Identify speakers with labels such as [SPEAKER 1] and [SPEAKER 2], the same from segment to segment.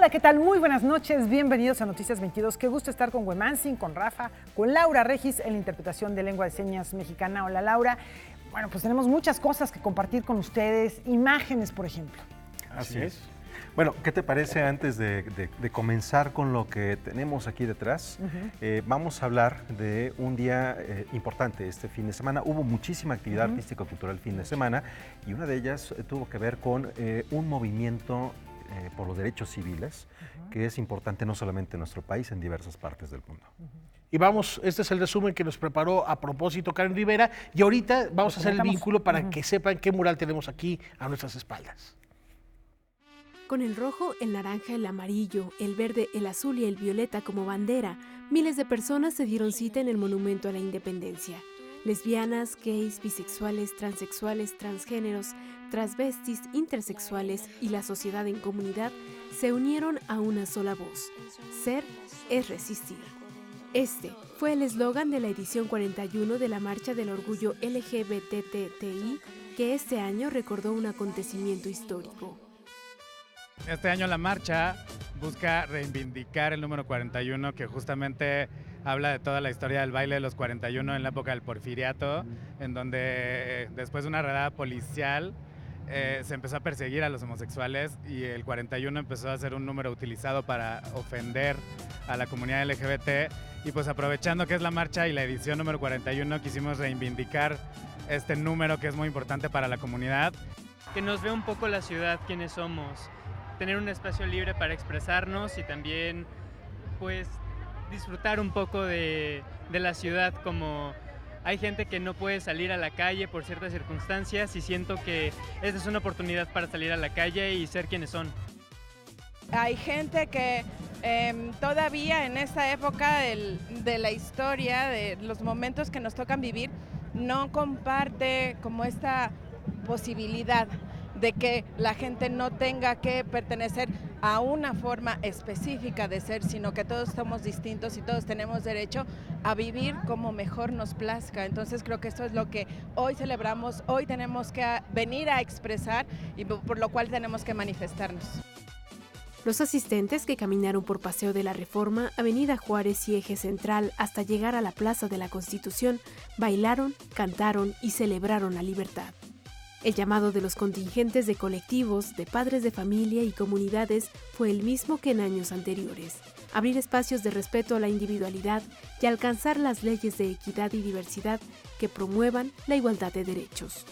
[SPEAKER 1] Hola, ¿qué tal? Muy buenas noches, bienvenidos a Noticias 22. Qué gusto estar con Wemancin, con Rafa, con Laura Regis en la interpretación de lengua de señas mexicana. Hola, Laura. Bueno, pues tenemos muchas cosas que compartir con ustedes, imágenes, por ejemplo.
[SPEAKER 2] Así es. Bueno, ¿qué te parece antes de comenzar con lo que tenemos aquí detrás? Vamos a hablar de un día importante este fin de semana. Hubo muchísima actividad artístico-cultural el fin de semana y una de ellas tuvo que ver con un movimiento por los derechos civiles que es importante no solamente en nuestro país, en diversas partes del mundo.
[SPEAKER 3] Y vamos, este es el resumen que nos preparó a propósito Karen Rivera y ahorita vamos a hacer el vínculo para que sepan qué mural tenemos aquí a nuestras espaldas.
[SPEAKER 4] Con el rojo, el naranja, el amarillo, el verde, el azul y el violeta como bandera, miles de personas se dieron cita en el Monumento a la Independencia. Lesbianas, gays, bisexuales, transexuales, transgéneros, transvestis, intersexuales y la sociedad en comunidad se unieron a una sola voz. Ser es resistir. Este fue el eslogan de la edición 41 de la Marcha del Orgullo LGBTTI, que este año recordó un acontecimiento histórico.
[SPEAKER 5] Este año la marcha busca reivindicar el número 41, que justamente habla de toda la historia del baile de los 41 en la época del Porfiriato, en donde después de una redada policial se empezó a perseguir a los homosexuales y el 41 empezó a ser un número utilizado para ofender a la comunidad LGBT. Y pues aprovechando que es la marcha y la edición número 41, quisimos reivindicar este número que es muy importante para la comunidad.
[SPEAKER 6] Que nos vea un poco la ciudad, quiénes somos, tener un espacio libre para expresarnos y también pues disfrutar un poco de la ciudad. Como hay gente que no puede salir a la calle por ciertas circunstancias y siento que esta es una oportunidad para salir a la calle y ser quienes son.
[SPEAKER 7] Hay gente que todavía en esta época de la historia, de los momentos que nos tocan vivir, no comparte como esta posibilidad de que la gente no tenga que pertenecer a una forma específica de ser, sino que todos somos distintos y todos tenemos derecho a vivir como mejor nos plazca. Entonces creo que esto es lo que hoy celebramos, hoy tenemos que venir a expresar y por lo cual tenemos que manifestarnos.
[SPEAKER 4] Los asistentes que caminaron por Paseo de la Reforma, Avenida Juárez y Eje Central hasta llegar a la Plaza de la Constitución, bailaron, cantaron y celebraron la libertad. El llamado de los contingentes de colectivos, de padres de familia y comunidades fue el mismo que en años anteriores: abrir espacios de respeto a la individualidad y alcanzar las leyes de equidad y diversidad que promuevan la igualdad de derechos.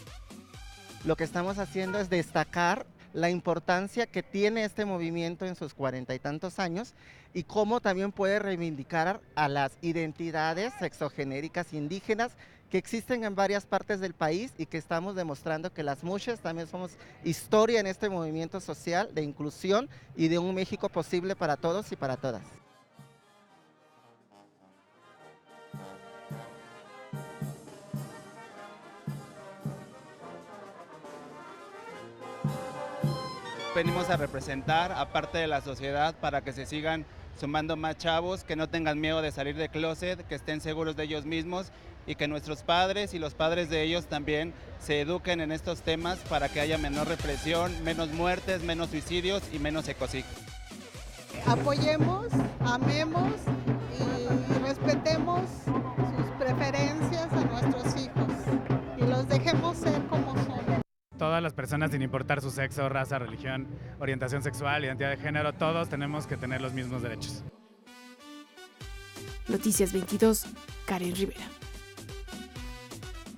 [SPEAKER 8] Lo que estamos haciendo es destacar la importancia que tiene este movimiento en sus 40 y tantos años y cómo también puede reivindicar a las identidades sexogenéricas indígenas que existen en varias partes del país y que estamos demostrando que las mujeres también somos historia en este movimiento social de inclusión y de un México posible para todos y para todas.
[SPEAKER 9] Venimos a representar a parte de la sociedad para que se sigan sumando más chavos, que no tengan miedo de salir de closet, que estén seguros de ellos mismos y que nuestros padres y los padres de ellos también se eduquen en estos temas para que haya menor represión, menos muertes, menos suicidios y menos ecocidio.
[SPEAKER 10] Apoyemos, amemos y respetemos sus preferencias a nuestros hijos y los dejemos ser como son.
[SPEAKER 5] Todas las personas, sin importar su sexo, raza, religión, orientación sexual, identidad de género, todos tenemos que tener los mismos derechos.
[SPEAKER 4] Noticias 22, Karen Rivera.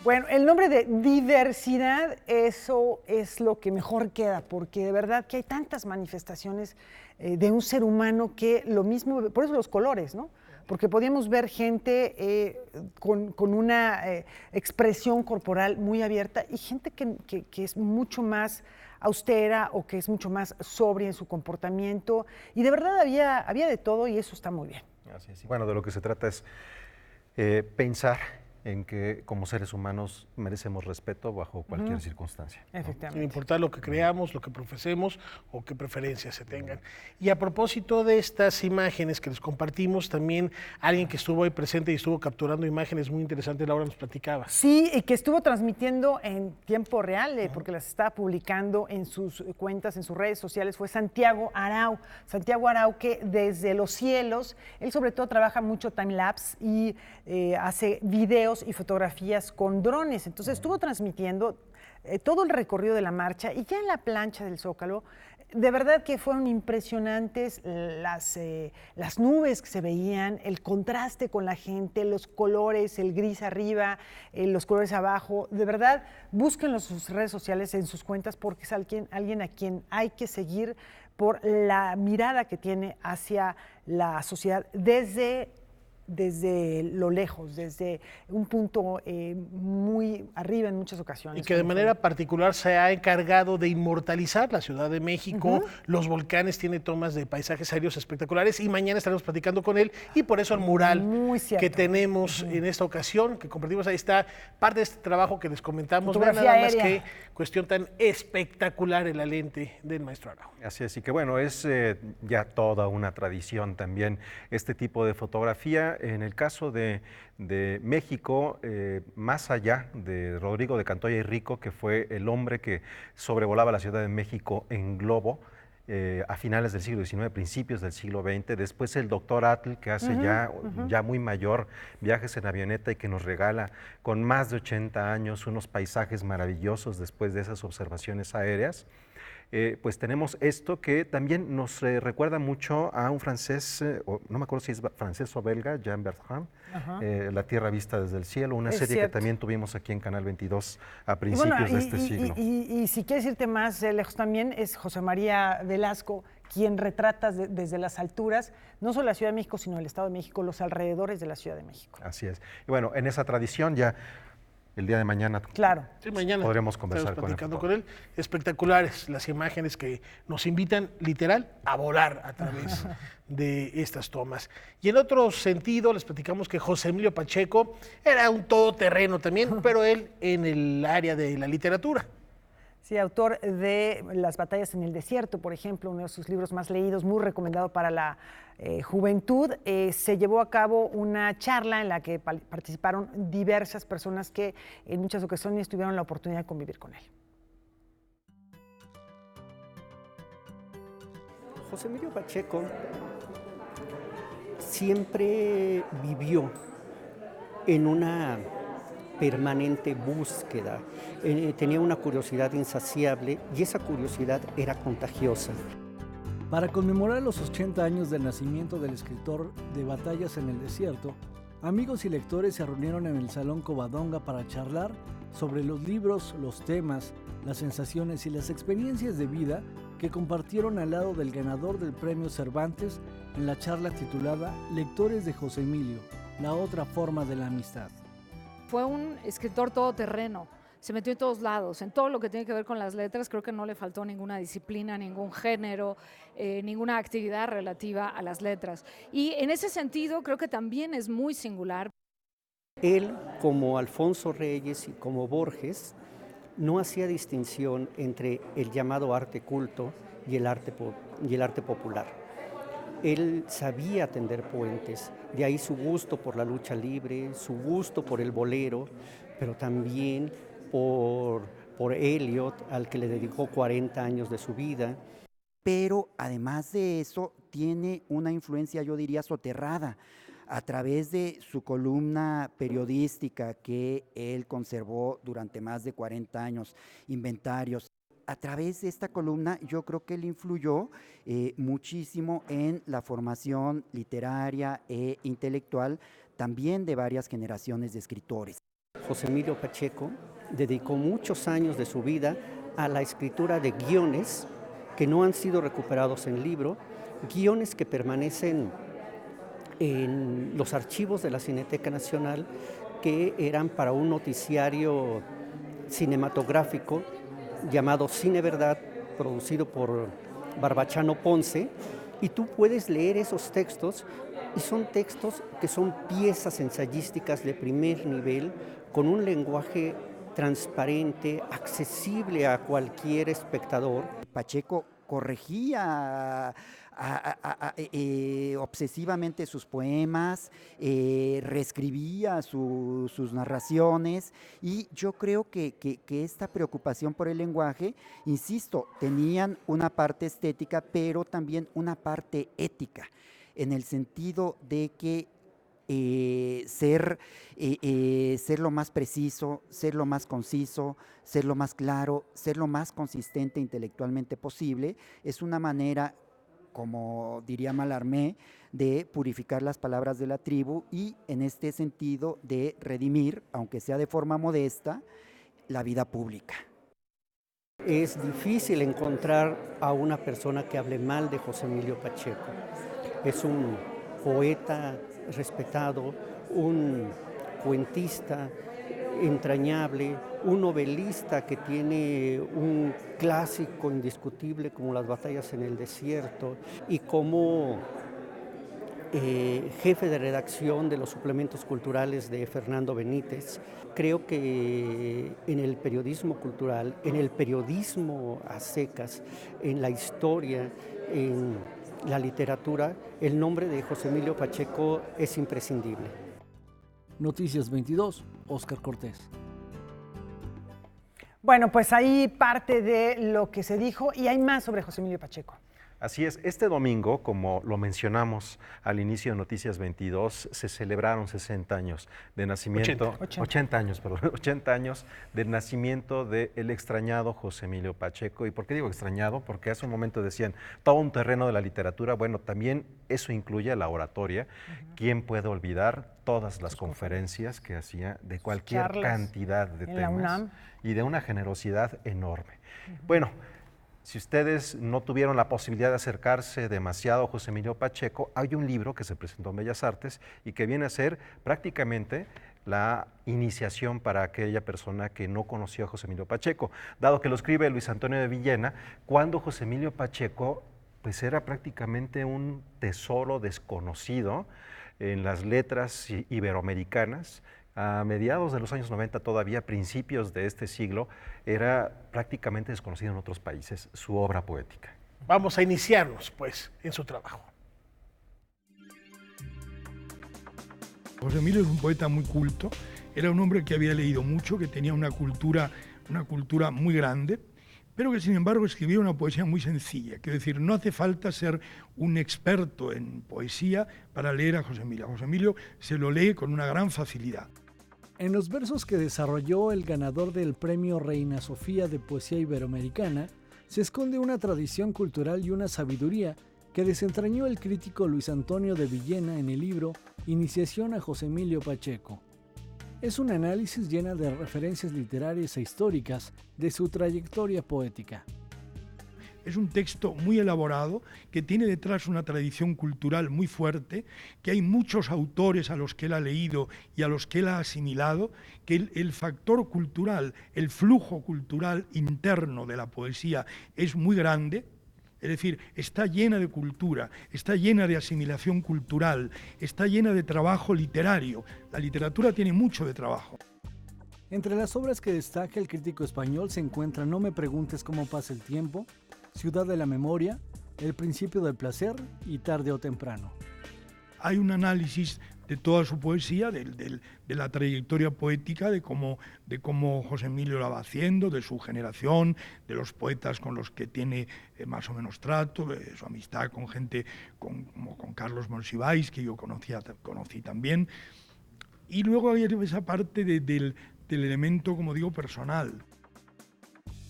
[SPEAKER 1] Bueno, el nombre de diversidad, eso es lo que mejor queda, porque de verdad que hay tantas manifestaciones de un ser humano que lo mismo, por eso los colores, ¿no? Porque podíamos ver gente con una expresión corporal muy abierta y gente que es mucho más austera o que es mucho más sobria en su comportamiento. Y de verdad había de todo y eso está muy bien.
[SPEAKER 2] Así es. Y bueno, de lo que se trata es pensar en que como seres humanos merecemos respeto bajo cualquier circunstancia, ¿no?
[SPEAKER 1] Efectivamente.
[SPEAKER 3] Sin importar lo que creamos, lo que profesemos o qué preferencias se tengan. Y a propósito de estas imágenes que les compartimos, también alguien que estuvo ahí presente y estuvo capturando imágenes muy interesantes, Laura nos platicaba.
[SPEAKER 1] Sí, y que estuvo transmitiendo en tiempo real, porque las estaba publicando en sus cuentas, en sus redes sociales, fue Santiago Arau. Santiago Arau, que desde los cielos, él sobre todo trabaja mucho time-lapse y hace videos y fotografías con drones. Entonces estuvo transmitiendo todo el recorrido de la marcha y ya en la plancha del Zócalo, de verdad que fueron impresionantes las nubes que se veían, el contraste con la gente, los colores, el gris arriba, los colores abajo. De verdad, búsquenlo en sus redes sociales, en sus cuentas, porque es alguien a quien hay que seguir por la mirada que tiene hacia la sociedad desde lo lejos, desde un punto muy arriba en muchas ocasiones.
[SPEAKER 3] Y que de manera particular se ha encargado de inmortalizar la Ciudad de México, los volcanes, tiene tomas de paisajes aéreos espectaculares y mañana estaremos platicando con él y por eso el mural que tenemos en esta ocasión, que compartimos, ahí está parte de este trabajo que les comentamos, nada más que cuestión tan espectacular en la lente del maestro Arau.
[SPEAKER 2] Así es, y que bueno, es ya toda una tradición también este tipo de fotografía. En el caso de México, más allá de Rodrigo de Cantoya y Rico, que fue el hombre que sobrevolaba la Ciudad de México en globo a finales del siglo XIX, principios del siglo XX, después el doctor Atl, que hace ya muy mayor viajes en avioneta y que nos regala con más de 80 años unos paisajes maravillosos después de esas observaciones aéreas. Pues tenemos esto que también nos recuerda mucho a un francés, no me acuerdo si es francés o belga, Jean Bertrand, La Tierra Vista desde el Cielo, una serie que también tuvimos aquí en Canal 22 a principios de este siglo.
[SPEAKER 1] Y si quieres irte más lejos también, es José María Velasco, quien retrata desde las alturas, no solo la Ciudad de México, sino el Estado de México, los alrededores de la Ciudad de México.
[SPEAKER 2] Así es. Y bueno, en esa tradición ya el día de mañana,
[SPEAKER 3] sí, mañana
[SPEAKER 2] podremos conversar
[SPEAKER 3] con él. Espectaculares las imágenes que nos invitan literal a volar a través de estas tomas. Y en otro sentido les platicamos que José Emilio Pacheco era un todoterreno también, pero él en el área de la literatura.
[SPEAKER 1] Sí, autor de Las batallas en el desierto, por ejemplo, uno de sus libros más leídos, muy recomendado para la juventud. Se llevó a cabo una charla en la que participaron diversas personas que en muchas ocasiones tuvieron la oportunidad de convivir con él.
[SPEAKER 11] José Emilio Pacheco siempre vivió en una permanente búsqueda, tenía una curiosidad insaciable y esa curiosidad era contagiosa.
[SPEAKER 12] Para conmemorar los 80 años del nacimiento del escritor de Batallas en el Desierto, amigos y lectores se reunieron en el Salón Covadonga para charlar sobre los libros, los temas, las sensaciones y las experiencias de vida que compartieron al lado del ganador del Premio Cervantes en la charla titulada Lectores de José Emilio, la otra forma de la amistad.
[SPEAKER 13] Fue un escritor todoterreno, se metió en todos lados, en todo lo que tiene que ver con las letras. Creo que no le faltó ninguna disciplina, ningún género, ninguna actividad relativa a las letras. Y en ese sentido creo que también es muy singular.
[SPEAKER 11] Él, como Alfonso Reyes y como Borges, no hacía distinción entre el llamado arte culto y el arte popular. Él sabía tender puentes, de ahí su gusto por la lucha libre, su gusto por el bolero, pero también por Eliot, al que le dedicó 40 años de su vida.
[SPEAKER 14] Pero además de eso, tiene una influencia, yo diría, soterrada, a través de su columna periodística que él conservó durante más de 40 años, Inventarios. A través de esta columna yo creo que él influyó muchísimo en la formación literaria e intelectual también de varias generaciones de escritores.
[SPEAKER 11] José Emilio Pacheco dedicó muchos años de su vida a la escritura de guiones que no han sido recuperados en libro, guiones que permanecen en los archivos de la Cineteca Nacional, que eran para un noticiario cinematográfico llamado Cine Verdad, producido por Barbachano Ponce, y tú puedes leer esos textos Y son textos que son piezas ensayísticas de primer nivel, con un lenguaje transparente, accesible a cualquier espectador.
[SPEAKER 14] Pacheco corregía obsesivamente sus poemas, reescribía sus narraciones, y yo creo que esta preocupación por el lenguaje, insisto, tenían una parte estética, pero también una parte ética, en el sentido de que ser lo más preciso, ser lo más conciso, ser lo más claro, ser lo más consistente intelectualmente posible, es una manera, como diría Mallarmé, de purificar las palabras de la tribu y, en este sentido, de redimir, aunque sea de forma modesta, la vida pública.
[SPEAKER 11] Es difícil encontrar a una persona que hable mal de José Emilio Pacheco. Es un poeta respetado, un cuentista entrañable, un novelista que tiene un clásico indiscutible como Las batallas en el desierto, y como jefe de redacción de los suplementos culturales de Fernando Benítez. Creo que en el periodismo cultural, en el periodismo a secas, en la historia, en la literatura, el nombre de José Emilio Pacheco es imprescindible.
[SPEAKER 12] Noticias 22, Óscar Cortés.
[SPEAKER 1] Bueno, pues ahí parte de lo que se dijo, y hay más sobre José Emilio Pacheco.
[SPEAKER 2] Así es, este domingo, como lo mencionamos al inicio de Noticias 22, se celebraron 60 años de nacimiento, 80 años del nacimiento del extrañado José Emilio Pacheco. ¿Y por qué digo extrañado? Porque hace un momento decían, todo un terreno de la literatura. Bueno, también eso incluye la oratoria. ¿Quién puede olvidar todas las conferencias que hacía de cualquier cantidad de temas? La UNAM. Y de una generosidad enorme. Bueno, si ustedes no tuvieron la posibilidad de acercarse demasiado a José Emilio Pacheco, hay un libro que se presentó en Bellas Artes y que viene a ser prácticamente la iniciación para aquella persona que no conoció a José Emilio Pacheco, dado que lo escribe Luis Antonio de Villena, cuando José Emilio Pacheco pues era prácticamente un tesoro desconocido en las letras iberoamericanas. A mediados de los años 90, todavía principios de este siglo, era prácticamente desconocido en otros países su obra poética.
[SPEAKER 3] Vamos a iniciarnos, pues, en su trabajo.
[SPEAKER 15] José Emilio es un poeta muy culto, era un hombre que había leído mucho, que tenía una cultura muy grande, pero que sin embargo escribía una poesía muy sencilla. Quiero decir, no hace falta ser un experto en poesía para leer a José Emilio. A José Emilio se lo lee con una gran facilidad.
[SPEAKER 12] En los versos que desarrolló el ganador del premio Reina Sofía de Poesía Iberoamericana, se esconde una tradición cultural y una sabiduría que desentrañó el crítico Luis Antonio de Villena en el libro Iniciación a José Emilio Pacheco. Es un análisis lleno de referencias literarias e históricas de su trayectoria poética.
[SPEAKER 15] Es un texto muy elaborado, que tiene detrás una tradición cultural muy fuerte, que hay muchos autores a los que él ha leído y a los que él ha asimilado, que el factor cultural, el flujo cultural interno de la poesía es muy grande. Es decir, está llena de cultura, está llena de asimilación cultural, está llena de trabajo literario. La literatura tiene mucho de trabajo.
[SPEAKER 12] Entre las obras que destaca el crítico español se encuentra No me preguntes cómo pasa el tiempo, Ciudad de la memoria, El principio del placer y Tarde o temprano.
[SPEAKER 15] Hay un análisis de toda su poesía, de la trayectoria poética, de cómo José Emilio la va haciendo, de su generación, de los poetas con los que tiene más o menos trato, de su amistad con gente como con Carlos Monsiváis, que yo conocí también. Y luego hay esa parte del elemento, como digo, personal.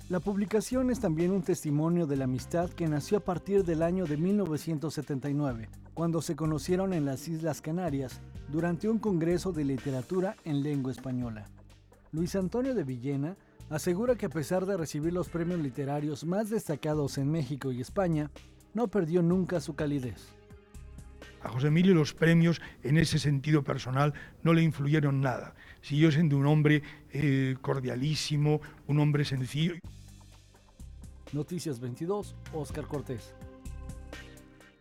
[SPEAKER 12] La publicación es también un testimonio de la amistad que nació a partir del año de 1979, cuando se conocieron en las Islas Canarias durante un congreso de literatura en lengua española. Luis Antonio de Villena asegura que a pesar de recibir los premios literarios más destacados en México y España, no perdió nunca su calidez.
[SPEAKER 15] A José Emilio los premios, en ese sentido personal, no le influyeron nada. Siguió siendo un hombre cordialísimo, un hombre sencillo.
[SPEAKER 12] Noticias 22, Óscar Cortés.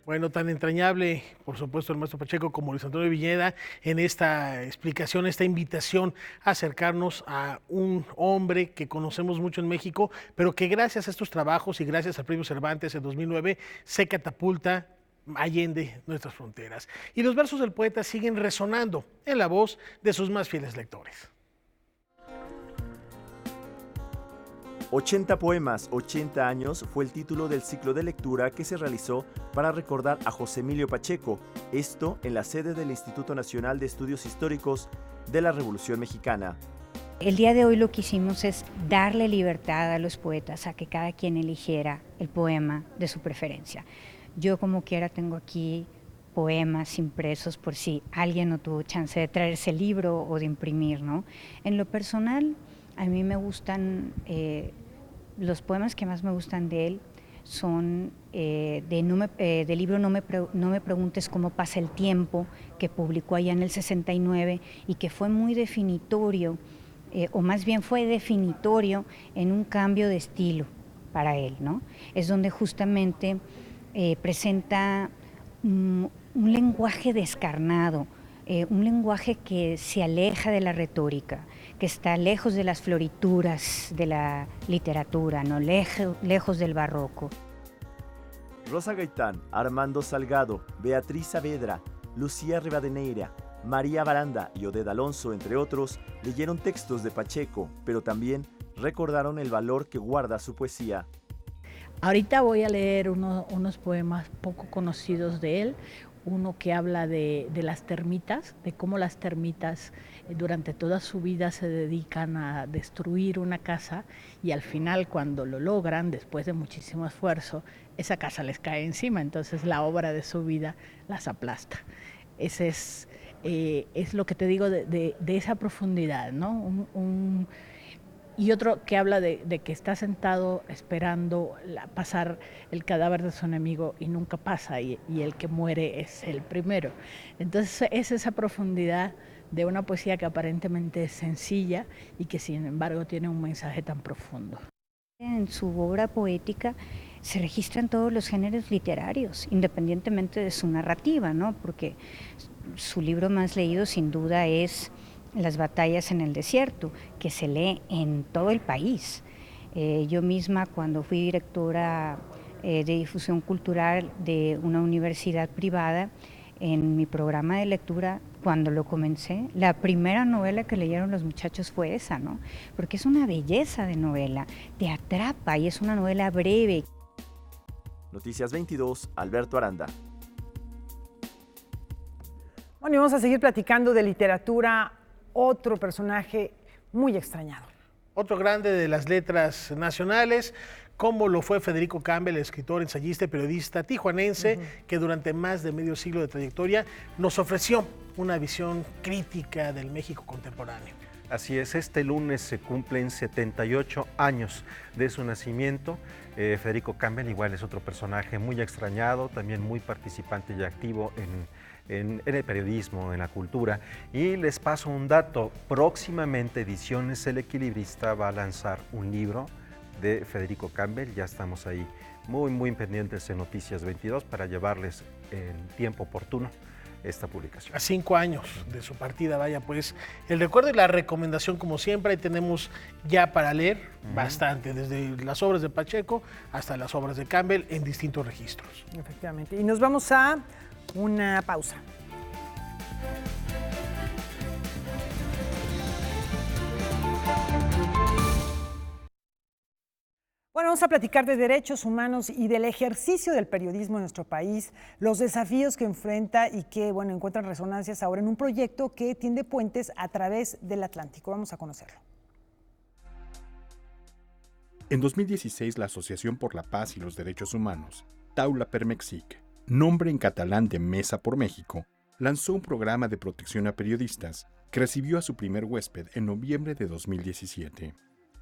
[SPEAKER 3] Bueno, tan entrañable, por supuesto, el maestro Pacheco como Luis Antonio Villeda en esta explicación, esta invitación a acercarnos a un hombre que conocemos mucho en México, pero que gracias a estos trabajos y gracias al Premio Cervantes en 2009 se catapulta allende nuestras fronteras. Y los versos del poeta siguen resonando en la voz de sus más fieles lectores.
[SPEAKER 16] 80 poemas, 80 años fue el título del ciclo de lectura que se realizó para recordar a José Emilio Pacheco, esto en la sede del Instituto Nacional de Estudios Históricos de la Revolución Mexicana.
[SPEAKER 17] El día de hoy lo que hicimos es darle libertad a los poetas a que cada quien eligiera el poema de su preferencia. Yo como quiera tengo aquí poemas impresos por si alguien no tuvo chance de traerse el libro o de imprimir, ¿no? En lo personal, a mí me gustan, los poemas que más me gustan de él son del libro no me preguntes cómo pasa el tiempo, que publicó allá en el 69 y que fue muy definitorio, o más bien fue definitorio en un cambio de estilo para él, ¿no? Es donde justamente presenta un lenguaje descarnado, un lenguaje que se aleja de la retórica, que está lejos de las florituras de la literatura, ¿no? Lejos del barroco.
[SPEAKER 16] Rosa Gaitán, Armando Salgado, Beatriz Saavedra, Lucía Rivadeneira, María Baranda y Oded Alonso, entre otros, leyeron textos de Pacheco, pero también recordaron el valor que guarda su poesía.
[SPEAKER 18] Ahorita voy a leer unos poemas poco conocidos de él, uno que habla de las termitas, de cómo las termitas durante toda su vida se dedican a destruir una casa y al final cuando lo logran, después de muchísimo esfuerzo, esa casa les cae encima, entonces la obra de su vida las aplasta. Ese es lo que te digo de esa profundidad, ¿no? Y otro que habla de que está sentado esperando pasar el cadáver de su enemigo y nunca pasa y el que muere es el primero. Entonces es esa profundidad de una poesía que aparentemente es sencilla y que sin embargo tiene un mensaje tan profundo.
[SPEAKER 17] En su obra poética se registran todos los géneros literarios, independientemente de su narrativa, ¿no? Porque su libro más leído sin duda es Las batallas en el desierto, que se lee en todo el país. Yo misma, cuando fui directora de difusión cultural de una universidad privada, en mi programa de lectura, cuando lo comencé, la primera novela que leyeron los muchachos fue esa, ¿no? Porque es una belleza de novela, te atrapa y es una novela breve.
[SPEAKER 16] Noticias 22, Alberto Aranda.
[SPEAKER 1] Bueno, y vamos a seguir platicando de literatura. Otro personaje muy extrañado.
[SPEAKER 3] Otro grande de las letras nacionales, como lo fue Federico Campbell, escritor, ensayista y periodista tijuanense, que durante más de medio siglo de trayectoria nos ofreció una visión crítica del México contemporáneo.
[SPEAKER 2] Así es, este lunes se cumplen 78 años de su nacimiento. Federico Campbell igual es otro personaje muy extrañado, también muy participante y activo en el periodismo, en la cultura. Y les paso un dato, próximamente Ediciones El Equilibrista va a lanzar un libro de Federico Campbell, ya estamos ahí muy pendientes en Noticias 22 para llevarles en tiempo oportuno esta publicación.
[SPEAKER 3] A 5 años de su partida, vaya pues, el recuerdo y la recomendación como siempre, ahí tenemos ya para leer bastante, desde las obras de Pacheco hasta las obras de Campbell en distintos registros.
[SPEAKER 1] Efectivamente, y nos vamos a una pausa. Bueno, vamos a platicar de derechos humanos y del ejercicio del periodismo en nuestro país, los desafíos que enfrenta y que, bueno, encuentran resonancias ahora en un proyecto que tiende puentes a través del Atlántico. Vamos a conocerlo.
[SPEAKER 19] En 2016, la Asociación por la Paz y los Derechos Humanos, Taula per Mexic, nombre en catalán de Mesa por México, lanzó un programa de protección a periodistas que recibió a su primer huésped en noviembre de 2017.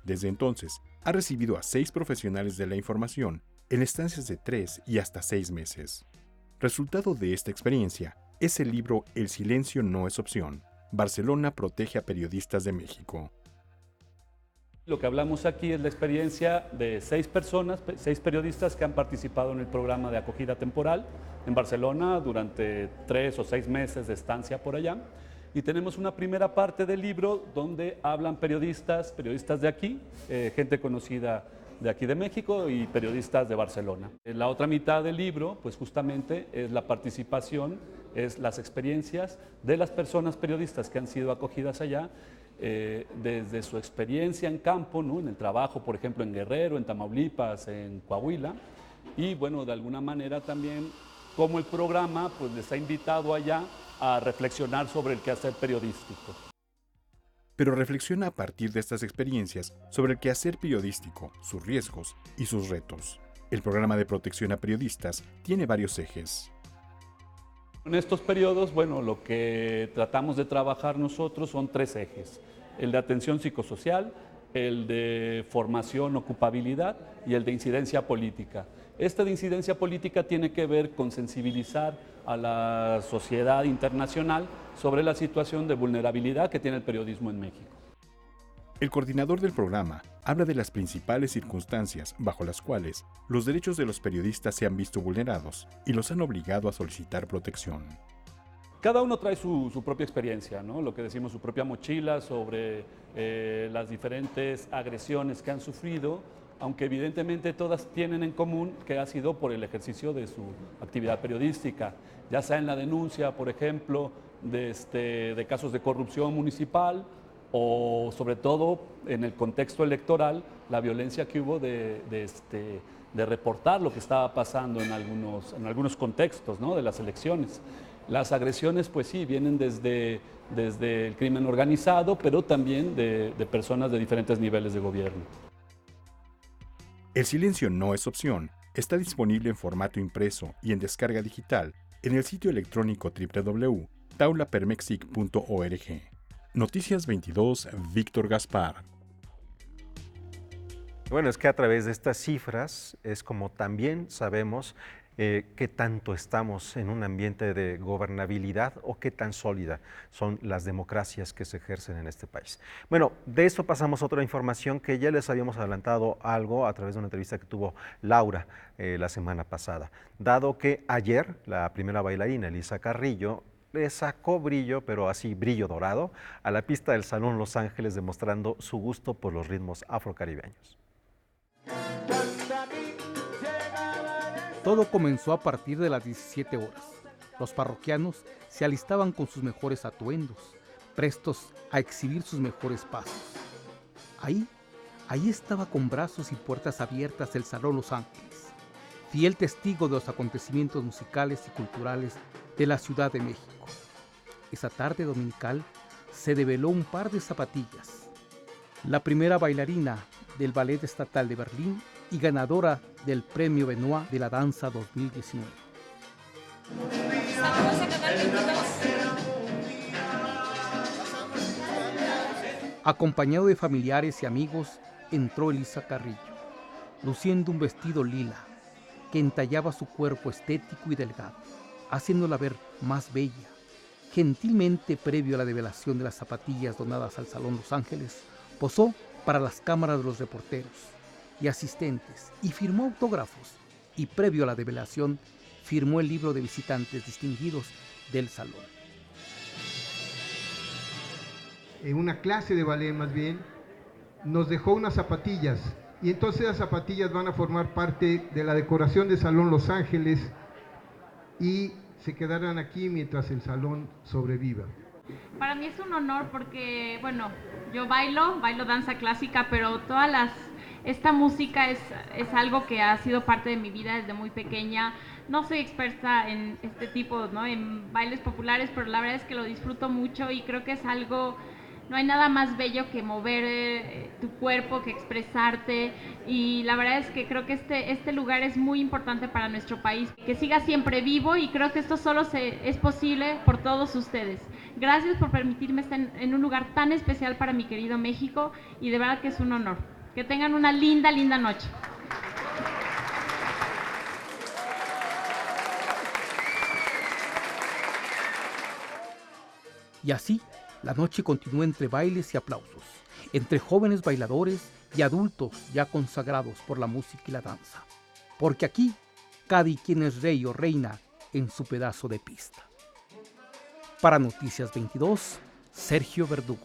[SPEAKER 19] Desde entonces, ha recibido a 6 profesionales de la información en estancias de 3 y hasta 6 meses. Resultado de esta experiencia es el libro El silencio no es opción. Barcelona protege a periodistas de México.
[SPEAKER 20] Lo que hablamos aquí es la experiencia de 6 personas, 6 periodistas que han participado en el programa de acogida temporal en Barcelona durante 3 o 6 meses de estancia por allá. Y tenemos una primera parte del libro donde hablan periodistas de aquí, gente conocida de aquí de México y periodistas de Barcelona. La otra mitad del libro, pues justamente es la participación, es las experiencias de las personas periodistas que han sido acogidas allá, desde su experiencia en campo, ¿no? En el trabajo, por ejemplo, en Guerrero, en Tamaulipas, en Coahuila, y bueno, de alguna manera también cómo el programa pues, les ha invitado allá a reflexionar sobre el quehacer periodístico.
[SPEAKER 19] Pero reflexiona a partir de estas experiencias sobre el quehacer periodístico, sus riesgos y sus retos. El programa de protección a periodistas tiene varios ejes.
[SPEAKER 20] En estos periodos, bueno, lo que tratamos de trabajar nosotros son 3 ejes. El de atención psicosocial, el de formación, ocupabilidad y el de incidencia política. Este de incidencia política tiene que ver con sensibilizar a la sociedad internacional sobre la situación de vulnerabilidad que tiene el periodismo en México.
[SPEAKER 19] El coordinador del programa habla de las principales circunstancias bajo las cuales los derechos de los periodistas se han visto vulnerados y los han obligado a solicitar protección.
[SPEAKER 20] Cada uno trae su propia experiencia, ¿no? Lo que decimos, su propia mochila sobre las diferentes agresiones que han sufrido, aunque evidentemente todas tienen en común que ha sido por el ejercicio de su actividad periodística, ya sea en la denuncia, por ejemplo, de casos de corrupción municipal, o sobre todo en el contexto electoral, la violencia que hubo de reportar lo que estaba pasando en algunos contextos, ¿no? De las elecciones. Las agresiones, pues sí, vienen desde el crimen organizado, pero también de personas de diferentes niveles de gobierno.
[SPEAKER 19] El silencio no es opción. Está disponible en formato impreso y en descarga digital en el sitio electrónico www.taulapermexic.org. Noticias 22, Víctor Gaspar.
[SPEAKER 2] Bueno, es que a través de estas cifras es como también sabemos qué tanto estamos en un ambiente de gobernabilidad o qué tan sólida son las democracias que se ejercen en este país. Bueno, de esto pasamos a otra información que ya les habíamos adelantado algo a través de una entrevista que tuvo Laura la semana pasada, dado que ayer la primera bailarina, Elisa Carrillo, le sacó brillo, pero así brillo dorado, a la pista del Salón Los Ángeles, demostrando su gusto por los ritmos afrocaribeños.
[SPEAKER 21] Todo comenzó a partir de las 17 horas. Los parroquianos se alistaban con sus mejores atuendos, prestos a exhibir sus mejores pasos. Ahí estaba con brazos y puertas abiertas el Salón Los Ángeles, fiel testigo de los acontecimientos musicales y culturales de la Ciudad de México. Esa tarde dominical se develó un par de zapatillas. La primera bailarina del Ballet Estatal de Berlín y ganadora del Premio Benoit de la Danza 2019. Acompañado de familiares y amigos, entró Elisa Carrillo, luciendo un vestido lila que entallaba su cuerpo estético y delgado, haciéndola ver más bella. Gentilmente, previo a la develación de las zapatillas donadas al Salón Los Ángeles, posó para las cámaras de los reporteros y asistentes y firmó autógrafos, y previo a la develación firmó el libro de visitantes distinguidos del salón.
[SPEAKER 22] En una clase de ballet más bien, nos dejó unas zapatillas, y entonces las zapatillas van a formar parte de la decoración del Salón Los Ángeles y se quedarán aquí mientras el salón sobreviva.
[SPEAKER 23] Para mí es un honor porque, bueno, yo bailo danza clásica, pero esta música es algo que ha sido parte de mi vida desde muy pequeña. No soy experta en este tipo, ¿no? En bailes populares, pero la verdad es que lo disfruto mucho y creo que es algo, no hay nada más bello que mover tu cuerpo, que expresarte, y la verdad es que creo que este lugar es muy importante para nuestro país, que siga siempre vivo, y creo que esto solo es posible por todos ustedes. Gracias por permitirme estar en un lugar tan especial para mi querido México, y de verdad que es un honor. Que tengan una linda, linda noche.
[SPEAKER 21] Y así, la noche continuó entre bailes y aplausos. entre jóvenes bailadores y adultos ya consagrados por la música y la danza. Porque aquí, cada quien es rey o reina en su pedazo de pista. Para Noticias 22, Sergio Verdugo.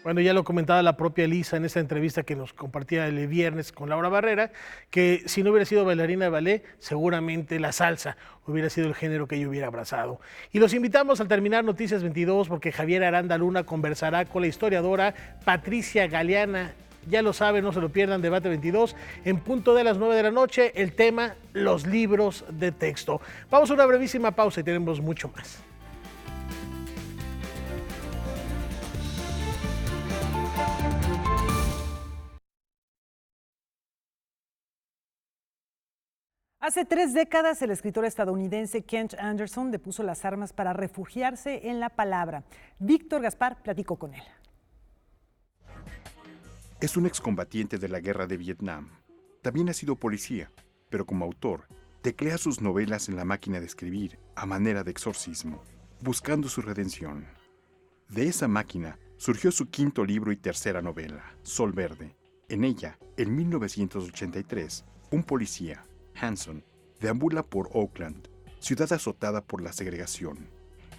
[SPEAKER 3] Bueno, ya lo comentaba la propia Elisa en esta entrevista que nos compartía el viernes con Laura Barrera, que si no hubiera sido bailarina de ballet, seguramente la salsa hubiera sido el género que ella hubiera abrazado. Y los invitamos al terminar Noticias 22 porque Javier Aranda Luna conversará con la historiadora Patricia Galeana. Ya lo saben, no se lo pierdan, Debate 22, en punto de las 9 de la noche, el tema, los libros de texto. Vamos a una brevísima pausa y tenemos mucho más.
[SPEAKER 1] Hace 3 décadas, el escritor estadounidense Kent Anderson depuso las armas para refugiarse en la palabra. Víctor Gaspar platicó con él.
[SPEAKER 19] Es un excombatiente de la guerra de Vietnam. También ha sido policía, pero como autor, teclea sus novelas en la máquina de escribir a manera de exorcismo, buscando su redención. De esa máquina surgió su 5º libro y 3ª novela, Sol Verde. En ella, en 1983, un policía, Hanson, deambula por Oakland, ciudad azotada por la segregación.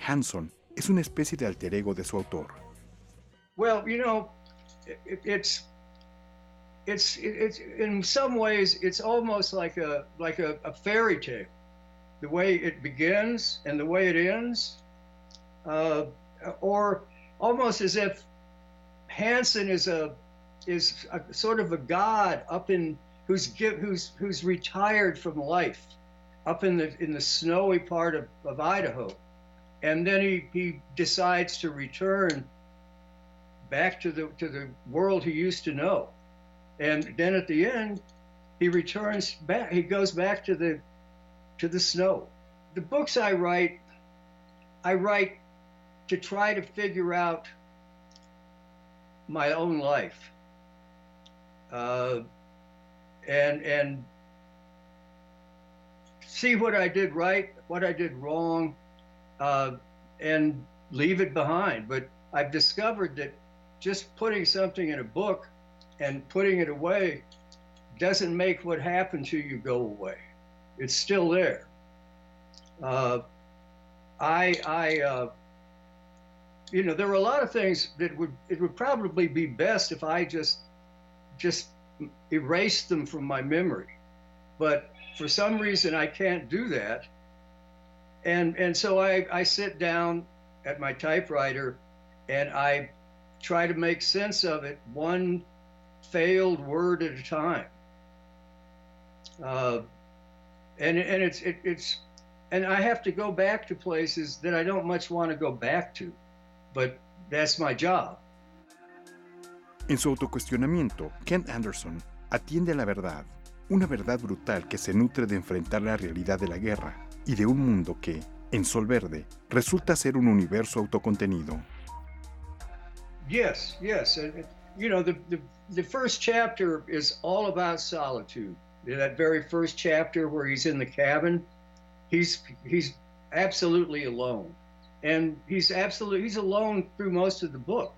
[SPEAKER 19] Hanson es una especie de alter ego de su autor.
[SPEAKER 6] Well, you know, it's in some ways it's almost like a fairy tale, the way it begins and the way it ends, or almost as if Hanson is a sort of a god up in who's retired from life up in the snowy part of Idaho, and then he decides to return back to the world he used to know, and then at the end he returns back. He goes back to the snow. The books I write to try to figure out my own life. And see what I did right, what I did wrong, and leave it behind. But I've discovered that just putting something in a book and putting it away doesn't make what happened to you go away. It's still there. You know, there are a lot of things that it would probably be best if I just erase them from my memory, but for some reason I can't do that, and so I sit down at my typewriter and I try to make sense of it, one failed word at a time, and I have to go back to places that I don't much want to go back to, but that's my job.
[SPEAKER 19] En su autocuestionamiento, Kent Anderson atiende a la verdad, una verdad brutal que se nutre de enfrentar la realidad de la guerra y de un mundo que, en Sol Verde, resulta ser un universo autocontenido.
[SPEAKER 6] Yes. You know, the first chapter is all about solitude. That very first chapter where he's in the cabin, he's absolutely alone, and he's alone through most of the book.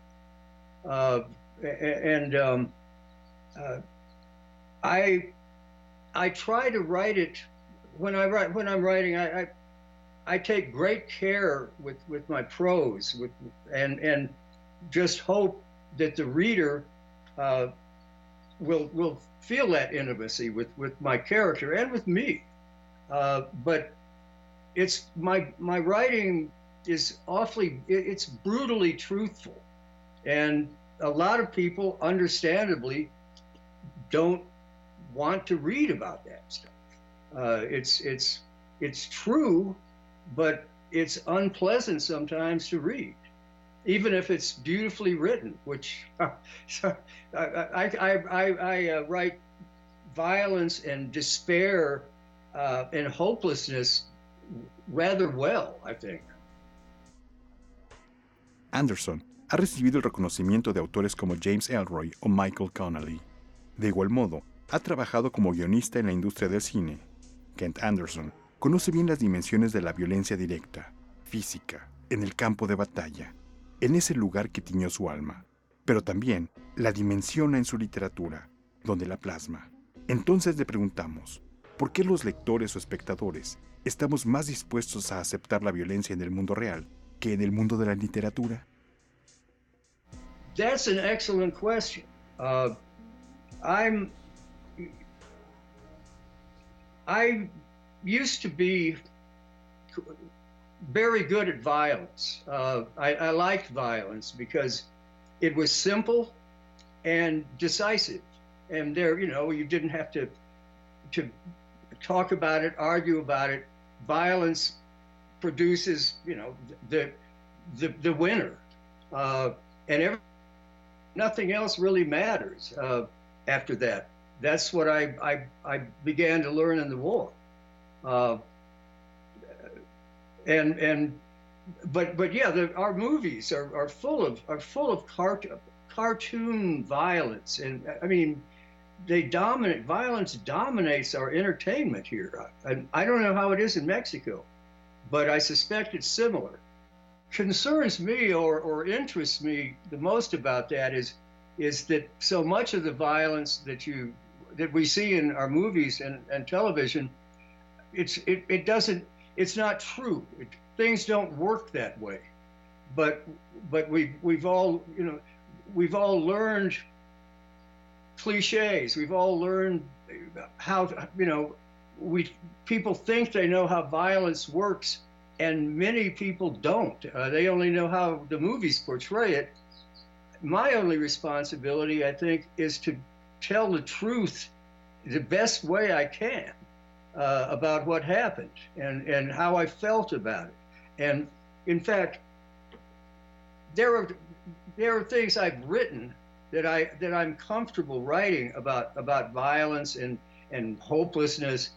[SPEAKER 6] I try to write it when I'm writing. I take great care with my prose, and just hope that the reader will feel that intimacy with my character and with me. But it's my writing is it's brutally truthful, and a lot of people, understandably, don't want to read about that stuff. It's true, but it's unpleasant sometimes to read, even if it's beautifully written. Which I write violence and despair and hopelessness rather well, I think.
[SPEAKER 19] Anderson ha recibido el reconocimiento de autores como James Ellroy o Michael Connelly. De igual modo, ha trabajado como guionista en la industria del cine. Kent Anderson conoce bien las dimensiones de la violencia directa, física, en el campo de batalla. en ese lugar que tiñó su alma, pero también la dimensiona en su literatura, donde la plasma. Entonces le preguntamos, ¿por qué los lectores o espectadores estamos más dispuestos a aceptar la violencia en el mundo real que en el mundo de la literatura?
[SPEAKER 6] That's an excellent question. I used to be very good at violence. I liked violence because it was simple and decisive. And there, you didn't have to talk about it, argue about it. Violence produces, the winner. And nothing else really matters after that. That's what I began to learn in the war. But yeah, our movies are full of cartoon violence, and I mean, violence dominates our entertainment here. I don't know how it is in Mexico, but I suspect it's similar. Concerns me or interests me the most about that is that so much of the violence that we see in our movies and television, it's not true. Things don't work that way. But we've all learned cliches. We've all learned how people think they know how violence works, and many people don't. They only know how the movies portray it. My only responsibility, I think, is to tell the truth the best way I can about what happened and how I felt about it. And in fact, there are things I've written that I'm comfortable writing about violence and hopelessness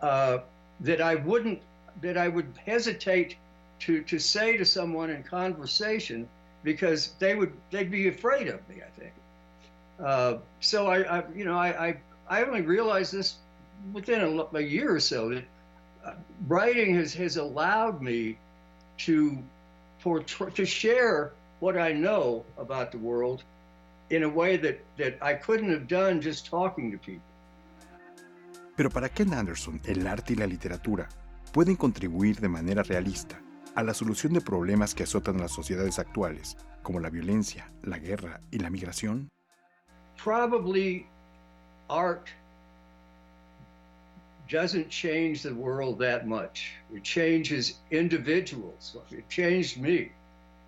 [SPEAKER 6] that I would hesitate to say to someone in conversation because they'd be afraid of me, I think. So I only realized this within a year or so, that writing has allowed me to share what I know about the world in a way that I couldn't have done just talking to people.
[SPEAKER 19] Pero para Ken Anderson, el arte y la literatura pueden contribuir de manera realista a la solución de problemas que azotan a las sociedades actuales, como la violencia, la guerra y la migración.
[SPEAKER 6] Probably art doesn't change the world that much. It changes individuals. It changed me.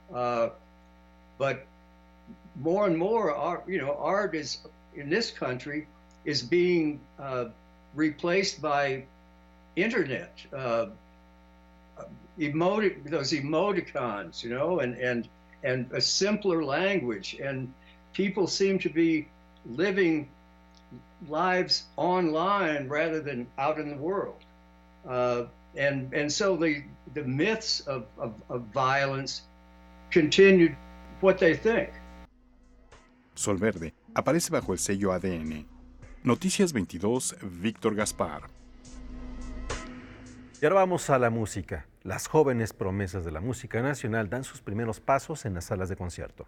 [SPEAKER 6] But more and more, art is in this country is being replaced by internet, those emoticons, and a simpler language, and people seem to be living lives online rather than out in the world, and so the myths of violence continued what they think.
[SPEAKER 19] Sol Verde aparece bajo el sello ADN. Noticias 22, Víctor Gaspar.
[SPEAKER 2] Y ahora vamos a la música. Las jóvenes promesas de la música nacional dan sus primeros pasos en las salas de concierto.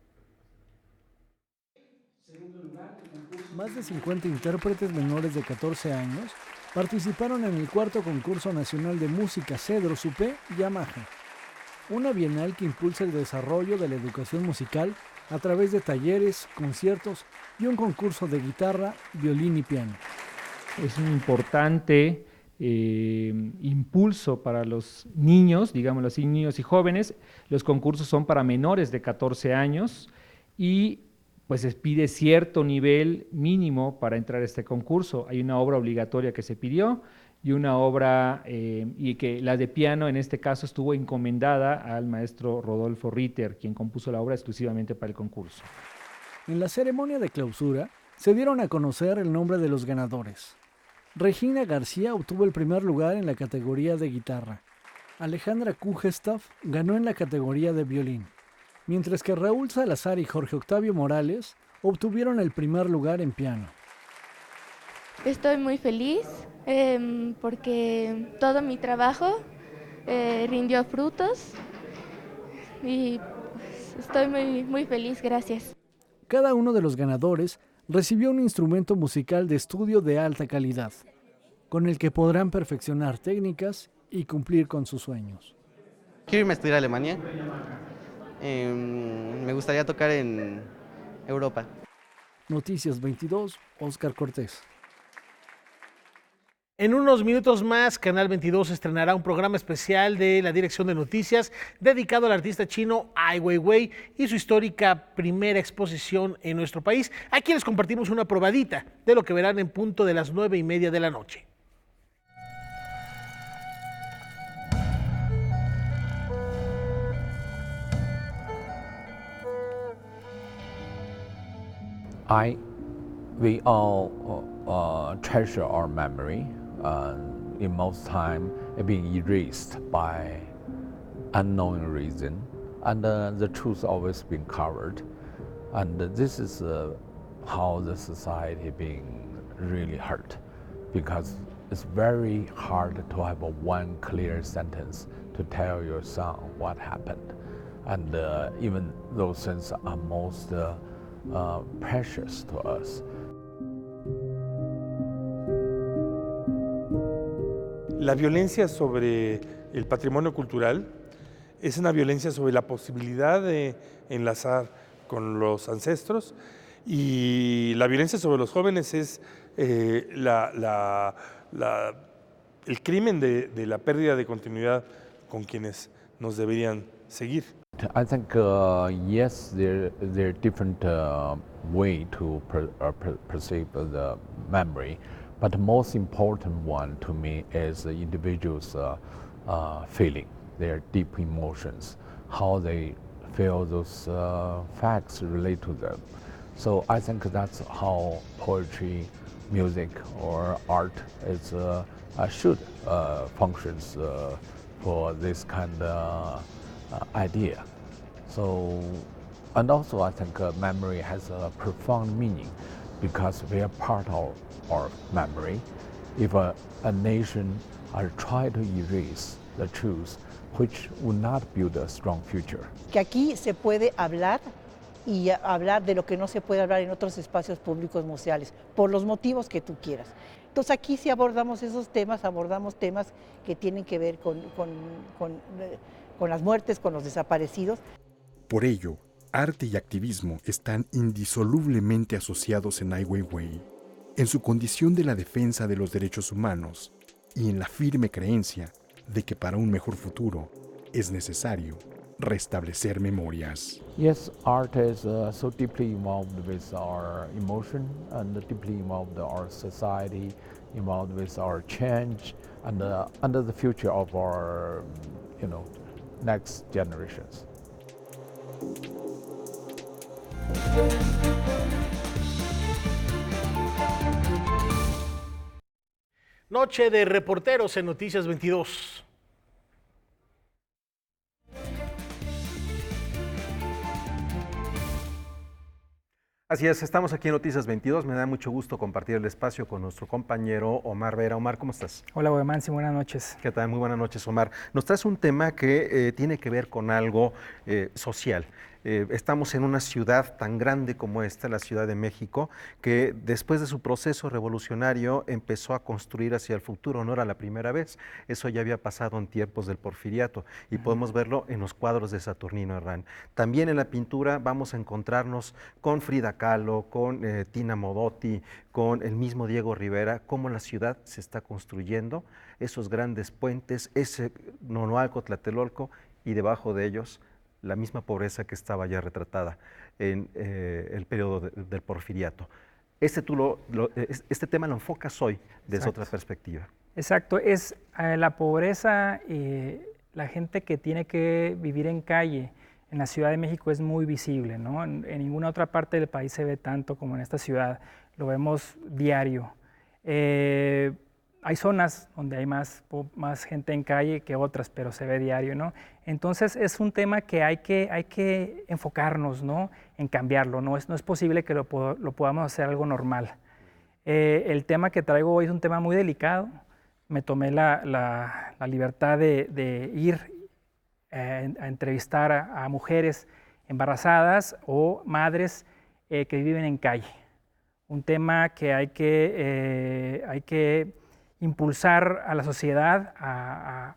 [SPEAKER 12] Más de 50 intérpretes menores de 14 años participaron en el cuarto concurso nacional de música Cedro Supé Yamaha, una bienal que impulsa el desarrollo de la educación musical a través de talleres, conciertos y un concurso de guitarra, violín y piano.
[SPEAKER 7] Es un importante impulso para los niños, digamos los niños y jóvenes. Los concursos son para menores de 14 años y pues se pide cierto nivel mínimo para entrar a este concurso. Hay una obra obligatoria que se pidió y una obra, y que la de piano en este caso estuvo encomendada al maestro Rodolfo Ritter, quien compuso la obra exclusivamente para el concurso.
[SPEAKER 12] En la ceremonia de clausura se dieron a conocer el nombre de los ganadores. Regina García obtuvo el primer lugar en la categoría de guitarra. Alejandra Kugestaff ganó en la categoría de violín, mientras que Raúl Salazar y Jorge Octavio Morales obtuvieron el primer lugar en piano.
[SPEAKER 8] Estoy muy feliz porque todo mi trabajo rindió frutos y pues, Estoy muy feliz, gracias.
[SPEAKER 12] Cada uno de los ganadores recibió un instrumento musical de estudio de alta calidad, con el que podrán perfeccionar técnicas y cumplir con sus sueños.
[SPEAKER 5] Quiero irme a estudiar a Alemania. Me gustaría tocar en Europa.
[SPEAKER 12] Noticias 22, Óscar Cortés.
[SPEAKER 3] En unos minutos más, Canal 22 estrenará un programa especial de la Dirección de Noticias dedicado al artista chino Ai Weiwei y su histórica primera exposición en nuestro país. Aquí les compartimos una probadita de lo que verán en punto de las 9:30 de la noche.
[SPEAKER 9] We all treasure our memory. In most time, it being erased by unknown reason, and the truth always been covered. And this is how the society being really hurt, because it's very hard to have a one clear sentence to tell your son what happened, and even those things are most precious to us.
[SPEAKER 10] La violencia sobre el patrimonio cultural es una violencia sobre la posibilidad de enlazar con los ancestros, y la violencia sobre los jóvenes es el crimen de la pérdida de continuidad con quienes nos deberían seguir.
[SPEAKER 9] I think yes, there are different way to perceive the memory. But the most important one to me is the individual's feeling, their deep emotions, how they feel those facts relate to them. So I think that's how poetry, music, or art is should functions for this kind of idea. So, and also I think memory has a profound meaning, because we are part of our memory. If a nation try to erase the truth, which would not build a strong future.
[SPEAKER 24] Que aquí se puede hablar y hablar de lo que no se puede hablar en otros espacios públicos museales, por los motivos que tú quieras. Entonces aquí sí abordamos esos temas, abordamos temas que tienen que ver con las muertes, con los desaparecidos.
[SPEAKER 19] Por ello, arte y activismo están indisolublemente asociados en Ai Weiwei, en su condición de la defensa de los derechos humanos y en la firme creencia de que para un mejor futuro es necesario restablecer memorias.
[SPEAKER 9] Yes, art is so deeply involved with our emotion and deeply involved with our society, involved with our change and under the future of our, next generations.
[SPEAKER 3] Noche de reporteros en Noticias 22.
[SPEAKER 2] Así es, estamos aquí en Noticias 22. Me da mucho gusto compartir el espacio con nuestro compañero Omar Vera. Omar, ¿cómo estás?
[SPEAKER 25] Hola, Guamansi, buenas noches.
[SPEAKER 2] ¿Qué tal? Muy buenas noches, Omar. Nos traes un tema que tiene que ver con algo social. Estamos en una ciudad tan grande como esta, la Ciudad de México, que después de su proceso revolucionario empezó a construir hacia el futuro. No era la primera vez, eso ya había pasado en tiempos del Porfiriato y podemos verlo en los cuadros de Saturnino Herrán. También en la pintura vamos a encontrarnos con Frida Kahlo, con Tina Modotti, con el mismo Diego Rivera, cómo la ciudad se está construyendo, esos grandes puentes, ese Nonoalco, Tlatelolco, y debajo de ellos la misma pobreza que estaba ya retratada en el periodo del Porfiriato. Este tema lo enfocas hoy desde otra perspectiva.
[SPEAKER 25] Exacto, es la pobreza, la gente que tiene que vivir en calle en la Ciudad de México es muy visible, ¿no? En ninguna otra parte del país se ve tanto como en esta ciudad, lo vemos diario. Hay zonas donde hay más gente en calle que otras, pero se ve diario, ¿no? Entonces es un tema que hay que enfocarnos, ¿no? En cambiarlo, no es posible que lo podamos hacer algo normal. El tema que traigo hoy es un tema muy delicado. Me tomé la libertad de ir a entrevistar a mujeres embarazadas o madres que viven en calle. Un tema que hay que impulsar a la sociedad a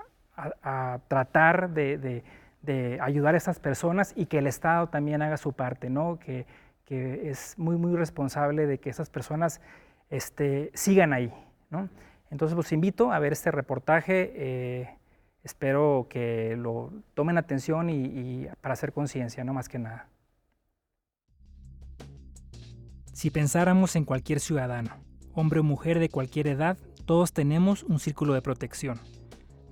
[SPEAKER 25] tratar de ayudar a estas personas y que el Estado también haga su parte, ¿no? Que es muy responsable de que estas personas sigan ahí, ¿no? Entonces los invito a ver este reportaje, espero que lo tomen atención y para hacer conciencia, no más que nada. Si pensáramos en cualquier ciudadano, hombre o mujer de cualquier edad, todos tenemos un círculo de protección.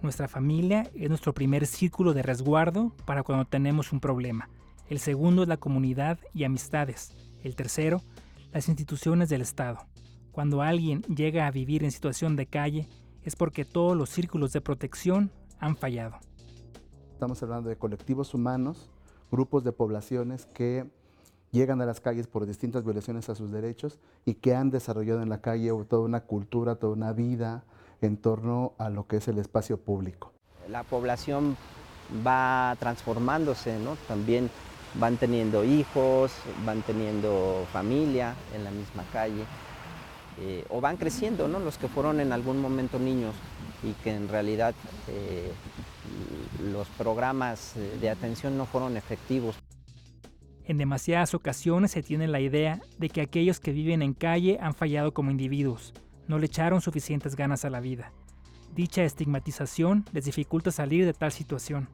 [SPEAKER 25] Nuestra familia es nuestro primer círculo de resguardo para cuando tenemos un problema. El segundo es la comunidad y amistades. El tercero, las instituciones del Estado. Cuando alguien llega a vivir en situación de calle, es porque todos los círculos de protección han fallado.
[SPEAKER 4] Estamos hablando de colectivos humanos, grupos de poblaciones que llegan a las calles por distintas violaciones a sus derechos y que han desarrollado en la calle toda una cultura, toda una vida en torno a lo que es el espacio público.
[SPEAKER 11] La población va transformándose, ¿no? También van teniendo hijos, van teniendo familia en la misma calle, o van creciendo, ¿no? Los que fueron en algún momento niños y que en realidad los programas de atención no fueron efectivos.
[SPEAKER 25] En demasiadas ocasiones se tiene la idea de que aquellos que viven en calle han fallado como individuos, no le echaron suficientes ganas a la vida. Dicha estigmatización les dificulta salir de tal situación.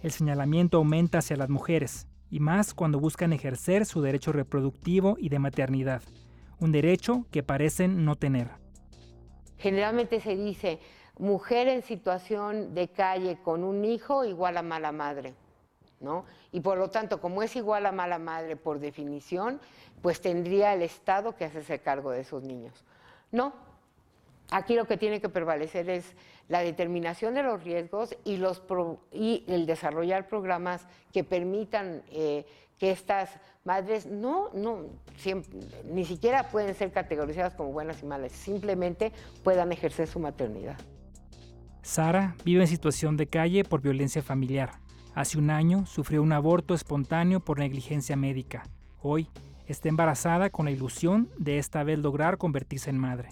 [SPEAKER 25] El señalamiento aumenta hacia las mujeres, y más cuando buscan ejercer su derecho reproductivo y de maternidad, un derecho que parecen no tener.
[SPEAKER 13] Generalmente se dice, mujer en situación de calle con un hijo igual a mala madre, ¿no? Y por lo tanto, como es igual a mala madre por definición, pues tendría el Estado que hacerse cargo de esos niños. No, aquí lo que tiene que prevalecer es la determinación de los riesgos y el desarrollar programas que permitan que estas madres ni siquiera pueden ser categorizadas como buenas y malas, simplemente puedan ejercer su maternidad.
[SPEAKER 25] Sara vive en situación de calle por violencia familiar. Hace un año sufrió un aborto espontáneo por negligencia médica. Hoy está embarazada con la ilusión de esta vez lograr convertirse en madre.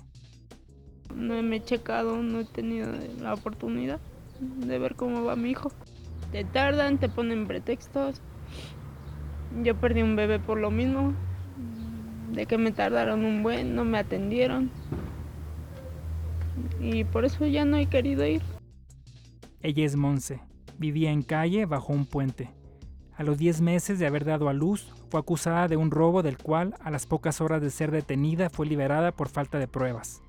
[SPEAKER 14] No me he checado, no he tenido la oportunidad de ver cómo va mi hijo. Te tardan, te ponen pretextos. Yo perdí un bebé por lo mismo, de que me tardaron no me atendieron. Y por eso ya no he querido ir.
[SPEAKER 25] Ella es Monse. Vivía en calle bajo un puente. A los 10 meses de haber dado a luz, fue acusada de un robo del cual, a las pocas horas de ser detenida, fue liberada por falta de pruebas.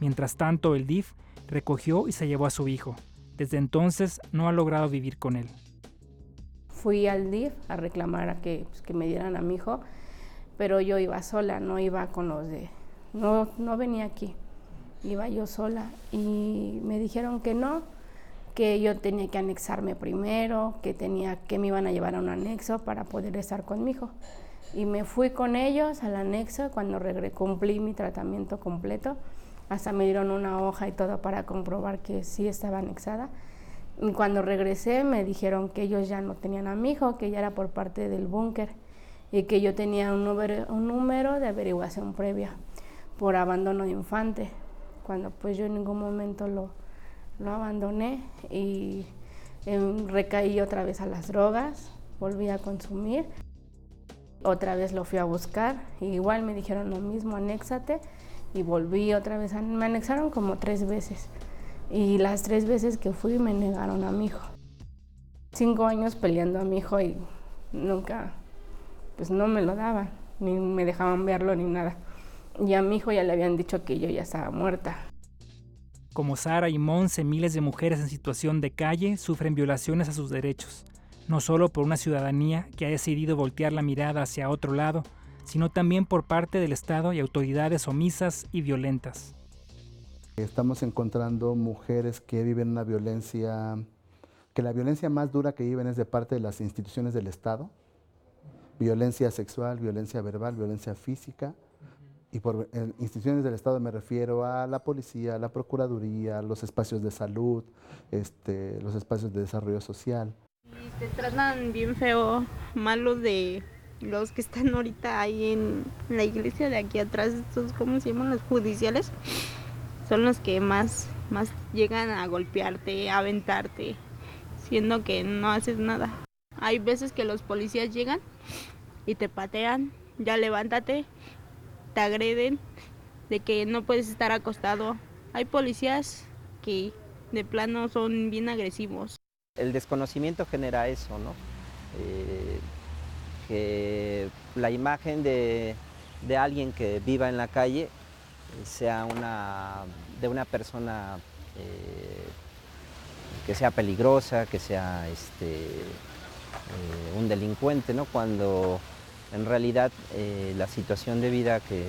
[SPEAKER 25] Mientras tanto, el DIF recogió y se llevó a su hijo. Desde entonces, no ha logrado vivir con él.
[SPEAKER 15] Fui al DIF a reclamar a que me dieran a mi hijo, pero yo iba sola, no iba con los de... No venía aquí, iba yo sola y me dijeron que no, que yo tenía que anexarme primero, que me iban a llevar a un anexo para poder estar con mi hijo. Y me fui con ellos al anexo. Cuando cumplí mi tratamiento completo, hasta me dieron una hoja y todo para comprobar que sí estaba anexada. Y cuando regresé me dijeron que ellos ya no tenían a mi hijo, que ya era por parte del búnker y que yo tenía un número de averiguación previa por abandono de infante, cuando pues yo en ningún momento lo abandoné y recaí otra vez a las drogas, volví a consumir, otra vez lo fui a buscar, y igual me dijeron lo mismo, anéxate, y volví otra vez, me anexaron como 3 veces, y las 3 veces que fui me negaron a mi hijo. 5 años peleando a mi hijo y nunca, pues no me lo daban, ni me dejaban verlo ni nada, y a mi hijo ya le habían dicho que yo ya estaba muerta.
[SPEAKER 25] Como Sara y Monse, miles de mujeres en situación de calle sufren violaciones a sus derechos, no solo por una ciudadanía que ha decidido voltear la mirada hacia otro lado, sino también por parte del Estado y autoridades omisas y violentas.
[SPEAKER 4] Estamos encontrando mujeres que viven una violencia, que la violencia más dura que viven es de parte de las instituciones del Estado, violencia sexual, violencia verbal, violencia física. Y por instituciones del Estado me refiero a la policía, la procuraduría, los espacios de salud, los espacios de desarrollo social.
[SPEAKER 14] Y Te tratan bien feo, malos de los que están ahorita ahí en la iglesia de aquí atrás, estos, ¿cómo se llaman? Los judiciales, son los que más llegan a golpearte, a aventarte, siendo que no haces nada. Hay veces que los policías llegan y te patean, ya levántate, te agreden, de que no puedes estar acostado. Hay policías que de plano son bien agresivos.
[SPEAKER 11] El desconocimiento genera eso, ¿no? Que la imagen de alguien que viva en la calle sea de una persona que sea peligrosa, que sea un delincuente, ¿no? Cuando en realidad la situación de vida que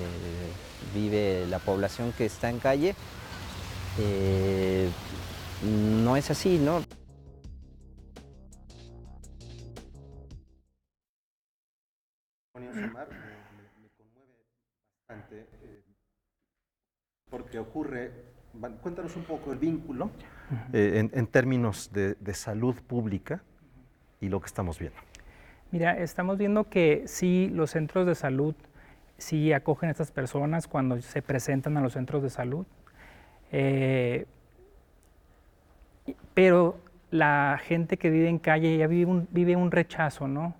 [SPEAKER 11] vive la población que está en calle no es así, ¿no?
[SPEAKER 2] Omar, me conmueve bastante porque ocurre, cuéntanos un poco el vínculo en términos de salud pública y lo que estamos viendo.
[SPEAKER 25] Mira, estamos viendo que sí, los centros de salud sí acogen a estas personas cuando se presentan a los centros de salud, pero la gente que vive en calle ya vive un rechazo, ¿no?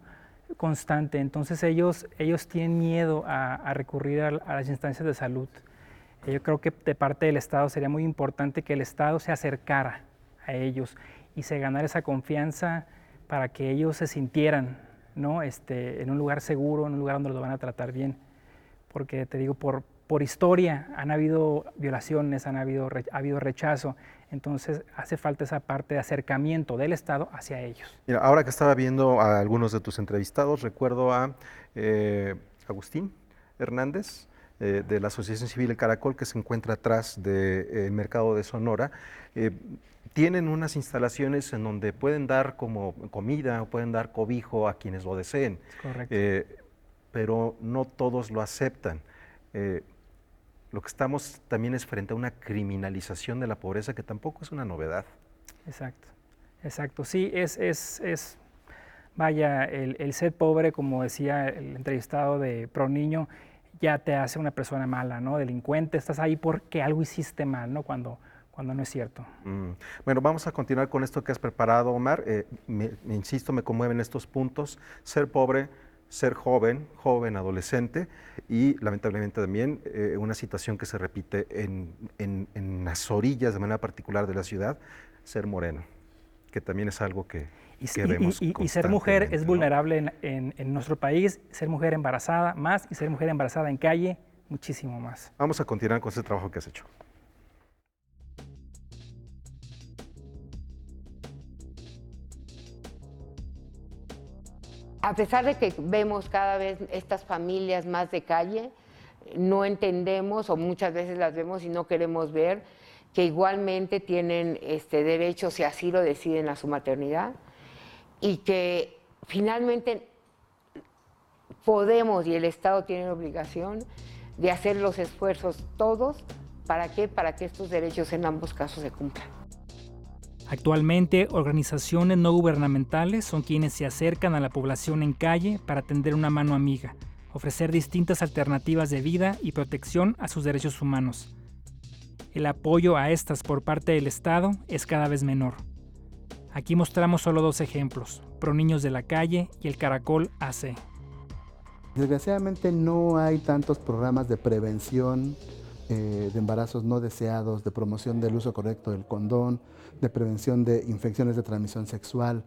[SPEAKER 25] Constante, entonces ellos tienen miedo a recurrir a las instancias de salud. Yo creo que de parte del Estado sería muy importante que el Estado se acercara a ellos y se ganara esa confianza para que ellos se sintieran, ¿no? En un lugar seguro, en un lugar donde los van a tratar bien. Porque te digo, por historia han habido violaciones, ha habido rechazo, entonces hace falta esa parte de acercamiento del Estado hacia ellos.
[SPEAKER 2] Mira, ahora que estaba viendo a algunos de tus entrevistados, recuerdo a Agustín Hernández, de la Asociación Civil El Caracol, que se encuentra atrás del Mercado de Sonora. Tienen unas instalaciones en donde pueden dar como comida o pueden dar cobijo a quienes lo deseen.
[SPEAKER 25] Correcto.
[SPEAKER 2] Pero no todos lo aceptan. Lo que estamos también es frente a una criminalización de la pobreza que tampoco es una novedad.
[SPEAKER 25] Exacto, exacto. Sí, vaya, el ser pobre, como decía el entrevistado de ProNiño, ya te hace una persona mala, ¿no? Delincuente, estás ahí porque algo hiciste mal, ¿no? Cuando no es cierto.
[SPEAKER 2] Bueno, vamos a continuar con esto que has preparado, Omar. Insisto, me conmueven estos puntos. Ser pobre, ser joven, adolescente y lamentablemente también una situación que se repite en las orillas de manera particular de la ciudad, ser moreno, que también es algo que vemos
[SPEAKER 25] y ser mujer es vulnerable en nuestro país, ser mujer embarazada más y ser mujer embarazada en calle muchísimo más.
[SPEAKER 2] Vamos a continuar con ese trabajo que has hecho.
[SPEAKER 13] A pesar de que vemos cada vez estas familias más de calle, no entendemos o muchas veces las vemos y no queremos ver que igualmente tienen derechos, si así lo deciden, a su maternidad y que finalmente podemos y el Estado tiene la obligación de hacer los esfuerzos todos. ¿Para qué? Para que estos derechos en ambos casos se cumplan.
[SPEAKER 25] Actualmente, organizaciones no gubernamentales son quienes se acercan a la población en calle para tender una mano amiga, ofrecer distintas alternativas de vida y protección a sus derechos humanos. El apoyo a estas por parte del Estado es cada vez menor. Aquí mostramos solo dos ejemplos, ProNiños de la Calle y el Caracol AC.
[SPEAKER 4] Desgraciadamente no hay tantos programas de prevención de embarazos no deseados, de promoción del uso correcto del condón, de prevención de infecciones de transmisión sexual.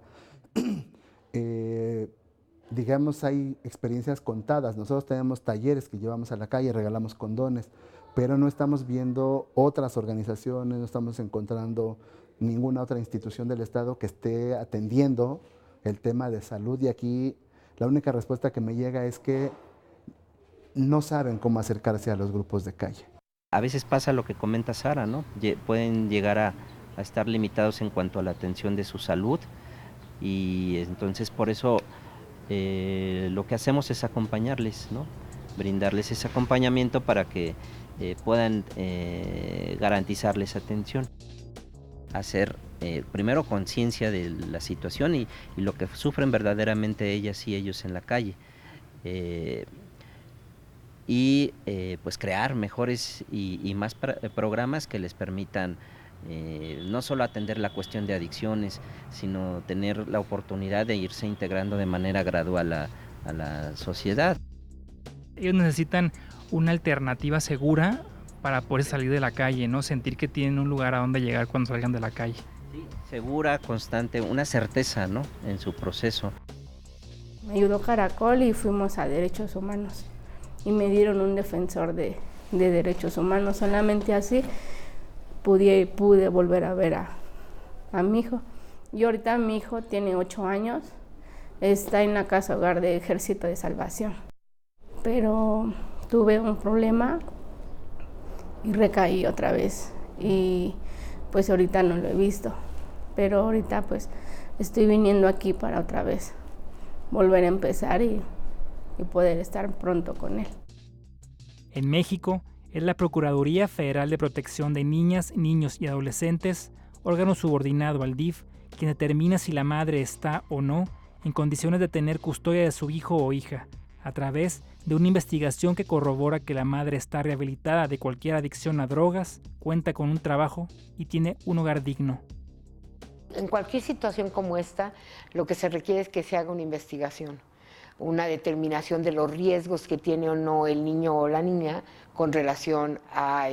[SPEAKER 4] Digamos, hay experiencias contadas. Nosotros tenemos talleres que llevamos a la calle, regalamos condones, pero no estamos viendo otras organizaciones, no estamos encontrando ninguna otra institución del Estado que esté atendiendo el tema de salud. Y aquí la única respuesta que me llega es que no saben cómo acercarse a los grupos de calle.
[SPEAKER 11] A veces pasa lo que comenta Sara, ¿no? Pueden llegar a estar limitados en cuanto a la atención de su salud y entonces por eso lo que hacemos es acompañarles, ¿no? Brindarles ese acompañamiento para que puedan garantizarles atención. Hacer primero conciencia de la situación y lo que sufren verdaderamente ellas y ellos en la calle. Pues crear mejores y más programas que les permitan no solo atender la cuestión de adicciones, sino tener la oportunidad de irse integrando de manera gradual a la sociedad.
[SPEAKER 25] Ellos necesitan una alternativa segura para poder salir de la calle, ¿no? Sentir que tienen un lugar a donde llegar cuando salgan de la calle.
[SPEAKER 11] Sí, segura, constante, una certeza, ¿no?, en su proceso.
[SPEAKER 15] Me ayudó Caracol y fuimos a Derechos Humanos y me dieron un defensor de derechos humanos. Solamente así pude volver a ver a mi hijo. Y ahorita mi hijo tiene 8 años, está en la casa hogar de Ejército de Salvación. Pero tuve un problema y recaí otra vez y pues ahorita no lo he visto. Pero ahorita pues estoy viniendo aquí para otra vez volver a empezar y poder estar pronto con él.
[SPEAKER 25] En México, es la Procuraduría Federal de Protección de Niñas, Niños y Adolescentes, órgano subordinado al DIF, quien determina si la madre está o no en condiciones de tener custodia de su hijo o hija, a través de una investigación que corrobora que la madre está rehabilitada de cualquier adicción a drogas, cuenta con un trabajo y tiene un hogar digno.
[SPEAKER 13] En cualquier situación como esta, lo que se requiere es que se haga una investigación, una determinación de los riesgos que tiene o no el niño o la niña con relación a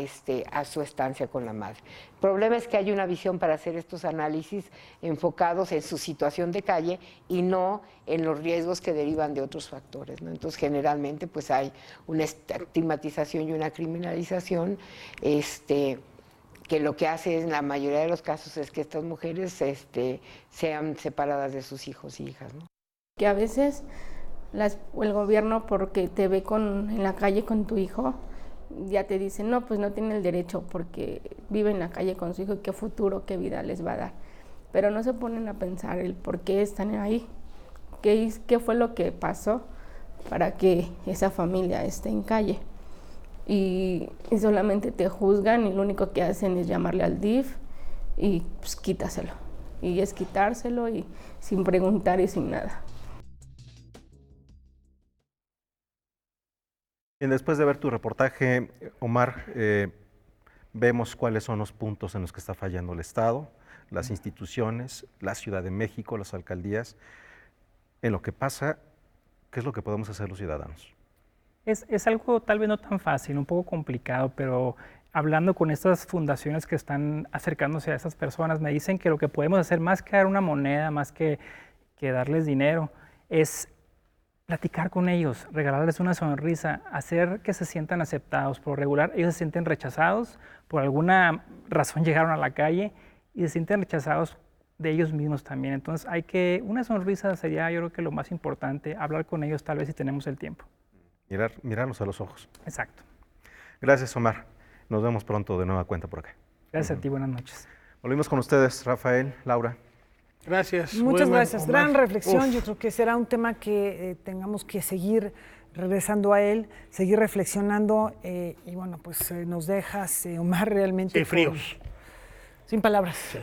[SPEAKER 13] su estancia con la madre. El problema es que hay una visión para hacer estos análisis enfocados en su situación de calle y no en los riesgos que derivan de otros factores, ¿no? Entonces, generalmente, pues hay una estigmatización y una criminalización, que lo que hace en la mayoría de los casos es que estas mujeres sean separadas de sus hijos y hijas, ¿no?
[SPEAKER 15] Que a veces el gobierno, porque te ve en la calle con tu hijo, ya te dice, no, pues no tiene el derecho porque vive en la calle con su hijo y qué futuro, qué vida les va a dar. Pero no se ponen a pensar el por qué están ahí, qué fue lo que pasó para que esa familia esté en calle. Y solamente te juzgan y lo único que hacen es llamarle al DIF y pues quítaselo. Y es quitárselo y sin preguntar y sin nada.
[SPEAKER 2] Bien, después de ver tu reportaje, Omar, vemos cuáles son los puntos en los que está fallando el Estado, las instituciones, la Ciudad de México, las alcaldías. En lo que pasa, ¿qué es lo que podemos hacer los ciudadanos?
[SPEAKER 25] Es algo tal vez no tan fácil, un poco complicado, pero hablando con estas fundaciones que están acercándose a estas personas, me dicen que lo que podemos hacer, más que dar una moneda, más que darles dinero, es platicar con ellos, regalarles una sonrisa, hacer que se sientan aceptados. Por lo regular, ellos se sienten rechazados, por alguna razón llegaron a la calle y se sienten rechazados de ellos mismos también. Entonces, una sonrisa sería, yo creo que lo más importante, hablar con ellos tal vez si tenemos el tiempo.
[SPEAKER 2] Mirarlos a los ojos.
[SPEAKER 25] Exacto.
[SPEAKER 2] Gracias, Omar. Nos vemos pronto de nueva cuenta por acá.
[SPEAKER 25] Gracias a ti, buenas noches.
[SPEAKER 2] Volvimos con ustedes, Rafael, Laura.
[SPEAKER 3] Gracias.
[SPEAKER 1] Muchas gracias. Gran reflexión. Yo creo que será un tema que tengamos que seguir regresando a él, seguir reflexionando y bueno, pues nos dejas, Omar, realmente...
[SPEAKER 3] Sí, fríos.
[SPEAKER 1] Sin palabras.
[SPEAKER 3] Sí.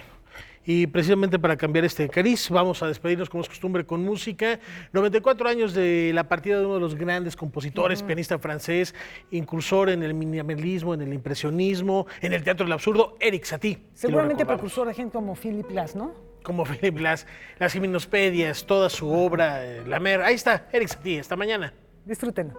[SPEAKER 3] Y precisamente para cambiar este cariz, vamos a despedirnos como es costumbre con música. 94 años de la partida de uno de los grandes compositores, pianista francés, incursor en el minimalismo, en el impresionismo, en el teatro del absurdo, Éric Satie.
[SPEAKER 1] Seguramente precursor de gente como Philip Glass, ¿no?
[SPEAKER 3] Como Philip Glass, las gimnospedias, toda su obra, la mer. Ahí está, Éric Satie, hasta mañana.
[SPEAKER 1] Disfrútenlo.